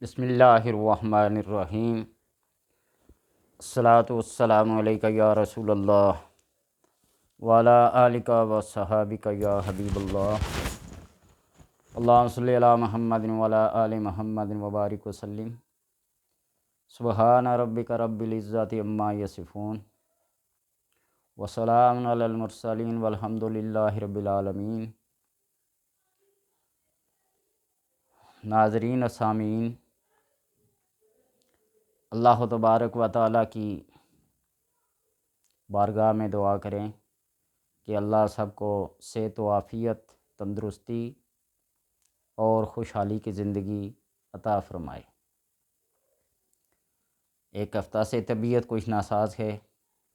بسم اللہ الرحمن الرحیم۔ الصلاۃ والسلام علیکہ یا رسول اللہ وعلی آلک و صحابک یا حبیب اللہ۔ اللہم صلی علی محمد وعلی آل محمد وبارک وسلم۔ سبحان ربک رب العزۃ عما یصفون وسلام علی المرسلین والحمد للہ رب العالمین۔ ناظرین و سامعین، اللہ تبارک و تعالیٰ کی بارگاہ میں دعا کریں کہ اللہ سب کو صحت و عافیت، تندرستی اور خوشحالی کی زندگی عطا فرمائے۔ ایک ہفتہ سے طبیعت کچھ ناساز ہے،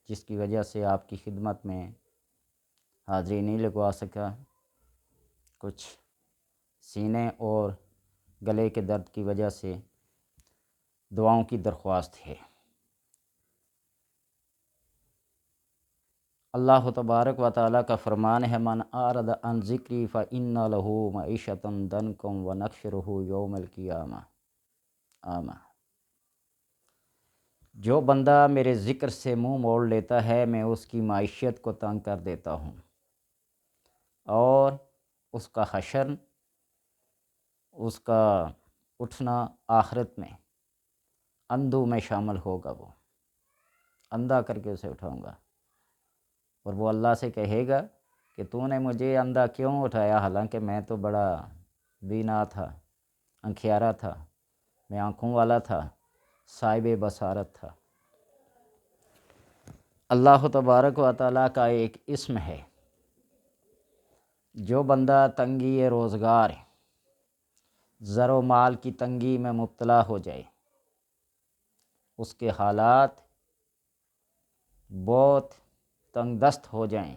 جس کی وجہ سے آپ کی خدمت میں حاضری نہیں لگوا سکا۔ کچھ سینے اور گلے کے درد کی وجہ سے دعاؤں کی درخواست ہے۔ اللہ تبارک و تعالیٰ کا فرمان ہے، من اعرض عن ذکری فإن له معیشۃ ضنکا ونحشرہ یوم القیامہ۔ جو بندہ میرے ذکر سے منہ موڑ لیتا ہے، میں اس کی معیشت کو تنگ کر دیتا ہوں، اور اس کا حشر، اس کا اٹھنا آخرت میں اندھوں میں شامل ہوگا۔ وہ اندھا کر کے اسے اٹھاؤں گا، اور وہ اللہ سے کہے گا کہ تو نے مجھے اندھا کیوں اٹھایا، حالانکہ میں تو بڑا بینا تھا، انکھیارا تھا، میں آنکھوں والا تھا، صاحب بصارت تھا۔ اللہ تبارک و تعالیٰ کا ایک اسم ہے، جو بندہ تنگی روزگار، زر و مال کی تنگی میں مبتلا ہو جائے، اس کے حالات بہت تنگ دست ہو جائیں،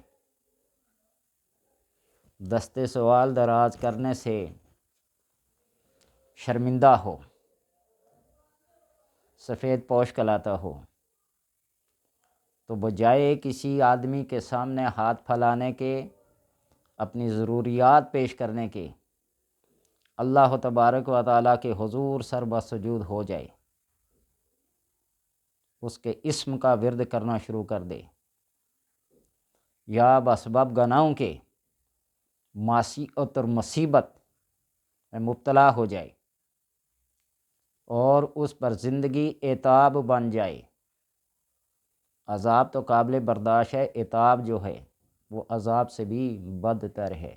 دستے سوال دراز کرنے سے شرمندہ ہو، سفید پوش کلاتا ہو، تو بجائے کسی آدمی کے سامنے ہاتھ پھیلانے کے، اپنی ضروریات پیش کرنے کے، اللہ تبارک و تعالیٰ کے حضور سر بسجود ہو جائے، اس کے اسم کا ورد کرنا شروع کر دے، یا بسبب گناہوں کے معصیت اور مصیبت میں مبتلا ہو جائے، اور اس پر زندگی عتاب بن جائے۔ عذاب تو قابل برداشت ہے، عتاب جو ہے وہ عذاب سے بھی بدتر ہے۔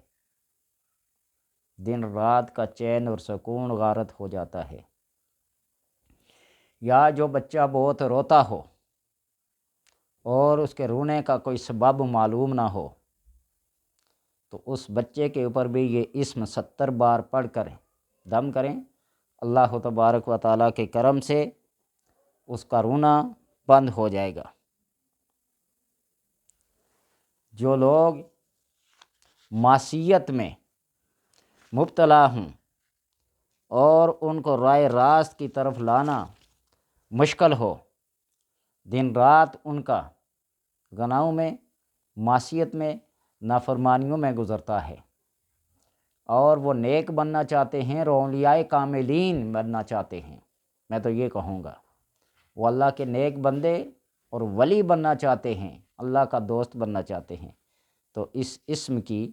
دن رات کا چین اور سکون غارت ہو جاتا ہے۔ یا جو بچہ بہت روتا ہو اور اس کے رونے کا کوئی سبب معلوم نہ ہو، تو اس بچے کے اوپر بھی یہ اسم 70 بار پڑھ کر دم کریں، اللہ تبارک و تعالیٰ کے کرم سے اس کا رونا بند ہو جائے گا۔ جو لوگ معصیت میں مبتلا ہوں اور ان کو رائے راست کی طرف لانا مشکل ہو، دن رات ان کا گناہوں میں، معصیت میں، نافرمانیوں میں گزرتا ہے، اور وہ نیک بننا چاہتے ہیں، اولیاء کاملین بننا چاہتے ہیں، میں تو یہ کہوں گا وہ اللہ کے نیک بندے اور ولی بننا چاہتے ہیں، اللہ کا دوست بننا چاہتے ہیں، تو اس اسم کی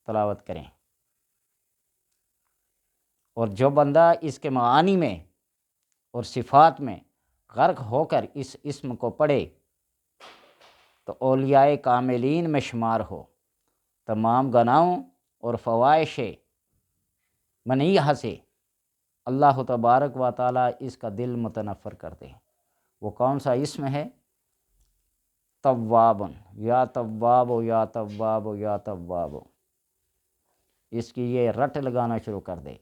تلاوت کریں۔ اور جو بندہ اس کے معانی میں اور صفات میں غرق ہو کر اس اسم کو پڑھے، تو اولیاء کاملین میں شمار ہو، تمام گناہوں اور فواحش منیہ سے اللہ تبارک و تعالیٰ اس کا دل متنفر کر دے۔ وہ کون سا اسم ہے؟ تواب، یا تواب یا تواب یا تواب۔ اس کی یہ رٹ لگانا شروع کر دے،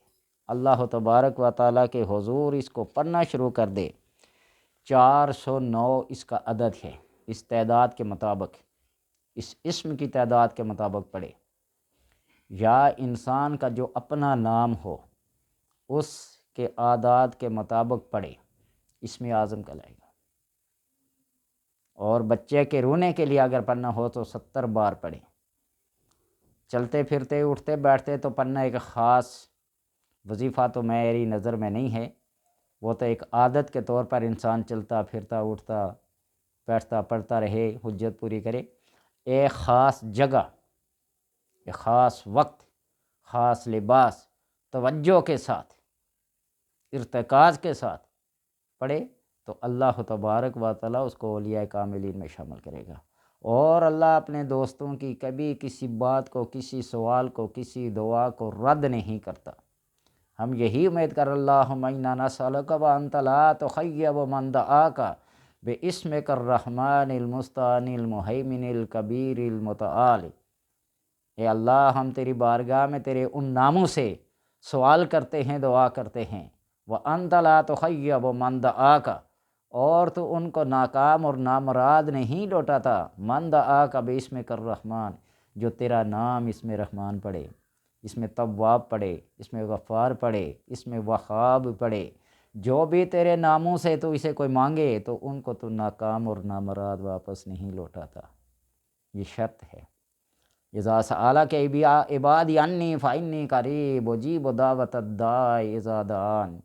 اللہ تبارک و تعالیٰ کے حضور اس کو پڑھنا شروع کر دے۔ 409 اس کا عدد ہے، اس تعداد کے مطابق، اس اسم کی تعداد کے مطابق پڑھے، یا انسان کا جو اپنا نام ہو اس کے اعداد کے مطابق پڑھے، اسم اعظم کہلائے گا۔ اور بچے کے رونے کے لیے اگر پڑھنا ہو تو 70 بار پڑھے۔ چلتے پھرتے اٹھتے بیٹھتے تو پڑھنا ایک خاص وظیفہ تو میری نظر میں نہیں ہے، وہ تو ایک عادت کے طور پر انسان چلتا پھرتا اٹھتا بیٹھتا پڑھتا رہے، حجت پوری کرے۔ ایک خاص جگہ، ایک خاص وقت، خاص لباس، توجہ کے ساتھ، ارتکاز کے ساتھ پڑھے تو اللہ تبارک و تعالیٰ اس کو اولیاء کاملین میں شامل کرے گا۔ اور اللہ اپنے دوستوں کی کبھی کسی بات کو، کسی سوال کو، کسی دعا کو رد نہیں کرتا۔ ہم یہی امید کر اللہم انا نسألک وانت لا تخیب من دعاک باسمک الرحمن المستعان المہیمن الکبیر المتعال۔ اے اللہ، ہم تیری بارگاہ میں تیرے ان ناموں سے سوال کرتے ہیں، دعا کرتے ہیں، وانت لا تخیب من دعاک، اور تو ان کو ناکام اور نامراد نہیں لوٹاتا، من دعاک باسمک الرحمن، جو تیرا نام اس میں رحمان پڑھے، اس میں تواب پڑھے، اس میں غفار پڑھے، اس میں وہاب پڑھے، جو بھی تیرے ناموں سے تو اسے کوئی مانگے تو ان کو تو ناکام اور نامراد واپس نہیں لوٹاتا۔ یہ شرط ہے۔ اذا سألک عبادی انی فانی قریب اجیب دعوت الداع اذا دعان،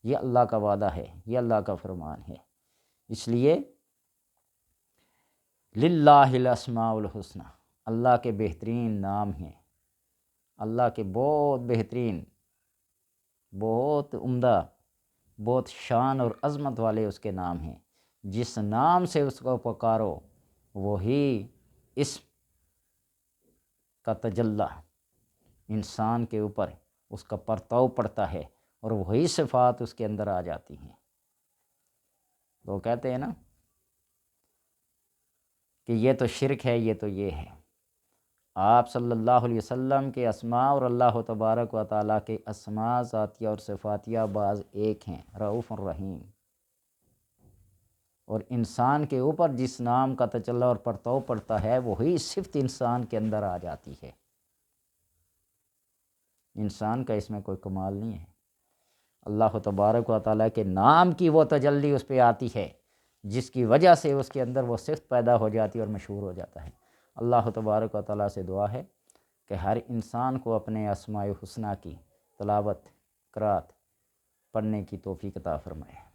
یہ اللہ کا وعدہ ہے، یہ اللہ کا فرمان ہے۔ اس لیے للہ الاسماء الحسنی، اللہ کے بہترین نام ہیں، اللہ کے بہت بہترین، بہت عمدہ، بہت شان اور عظمت والے اس کے نام ہیں۔ جس نام سے اس کو پکارو وہی اسم کا تجلی انسان کے اوپر اس کا پرتو پڑتا ہے اور وہی صفات اس کے اندر آ جاتی ہیں۔ وہ کہتے ہیں نا کہ یہ تو شرک ہے، یہ تو یہ ہے۔ آپ صلی اللہ علیہ وسلم کے اسماء اور اللہ تبارک و تعالیٰ کے اسماء ذاتیہ اور صفاتیہ بعض ایک ہیں، رؤوف الرحیم، اور انسان کے اوپر جس نام کا تجلی اور پرتو پڑتا ہے وہی صفت انسان کے اندر آ جاتی ہے۔ انسان کا اس میں کوئی کمال نہیں ہے۔ اللہ تبارک و تعالیٰ کے نام کی وہ تجلی اس پہ آتی ہے جس کی وجہ سے اس کے اندر وہ صفت پیدا ہو جاتی ہے اور مشہور ہو جاتا ہے۔ اللہ تبارک و تعالیٰ سے دعا ہے کہ ہر انسان کو اپنے اسماء حسنی کی تلاوت، قرات پڑھنے کی توفیق عطا فرمائے۔